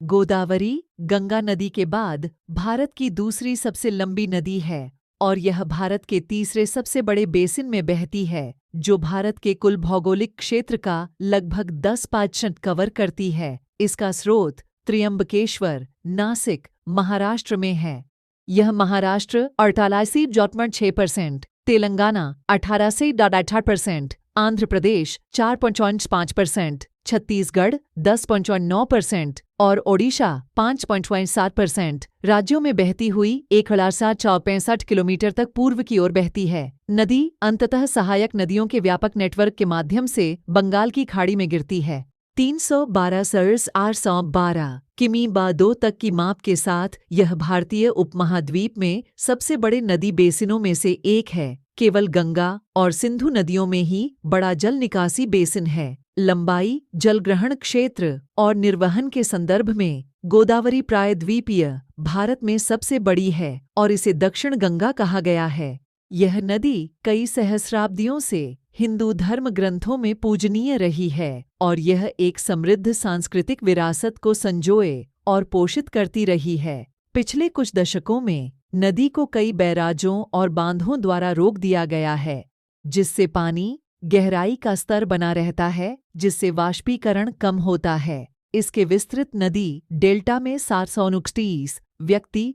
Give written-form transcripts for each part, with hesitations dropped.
गोदावरी गंगा नदी के बाद भारत की दूसरी सबसे लंबी नदी है और यह भारत के तीसरे सबसे बड़े बेसिन में बहती है, जो भारत के कुल भौगोलिक क्षेत्र का लगभग 10% कवर करती है। इसका स्रोत त्र्यंबकेश्वर, नासिक, महाराष्ट्र में है। यह महाराष्ट्र 88.6%, तेलंगाना 18.8%, आंध्र प्रदेश 4.5%, छत्तीसगढ़ 10.9% और ओडिशा 5.7% राज्यों में बहती हुई 1,765 किलोमीटर तक पूर्व की ओर बहती है। नदी अंततः सहायक नदियों के व्यापक नेटवर्क के माध्यम से बंगाल की खाड़ी में गिरती है। 312 सर्स 812 किमी बा 2 तक की माप के साथ यह भारतीय उपमहाद्वीप में सबसे बड़े नदी बेसिनों में से एक है। केवल गंगा और सिंधु नदियों में ही बड़ा जल निकासी बेसिन है। लंबाई, जलग्रहण क्षेत्र और निर्वहन के संदर्भ में गोदावरी प्रायद्वीपीय भारत में सबसे बड़ी है और इसे दक्षिण गंगा कहा गया है। यह नदी कई सहस्राब्दियों से हिंदू धर्म ग्रंथों में पूजनीय रही है और यह एक समृद्ध सांस्कृतिक विरासत को संजोए और पोषित करती रही है। पिछले कुछ दशकों में नदी को कई बैराजों और बांधों द्वारा रोक दिया गया है, जिससे पानी गहराई का स्तर बना रहता है, जिससे वाष्पीकरण कम होता है। इसके विस्तृत नदी डेल्टा में 729 व्यक्ति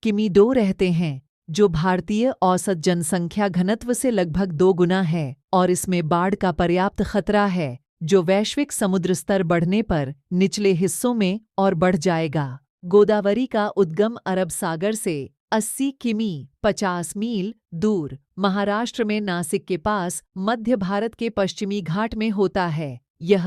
किमी 2 रहते हैं, जो भारतीय औसत जनसंख्या घनत्व से लगभग 2 गुना है और इसमें बाढ़ का पर्याप्त खतरा है, जो वैश्विक समुद्र स्तर बढ़ने पर निचले हिस्सों में और बढ़ जाएगा। गोदावरी का उद्गम अरब सागर से 80 किमी 50 मील दूर महाराष्ट्र में नासिक के पास मध्य भारत के पश्चिमी घाट में होता है। यह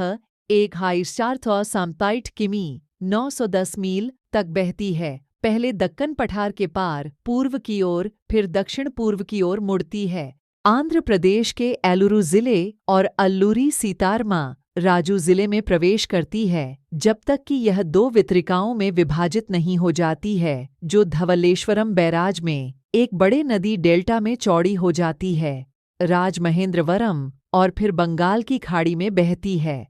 1467 किमी 910 मील तक बहती है। पहले दक्कन पठार के पार पूर्व की ओर फिर दक्षिण पूर्व की ओर मुड़ती है। आंध्र प्रदेश के एलुरु जिले और अल्लूरी सीतारमा राजू जिले में प्रवेश करती है, जब तक कि यह 2 वितरिकाओं में विभाजित नहीं हो जाती है, जो धवलेश्वरम बैराज में एक बड़े नदी डेल्टा में चौड़ी हो जाती है, राजमहेंद्रवरम और फिर बंगाल की खाड़ी में बहती है।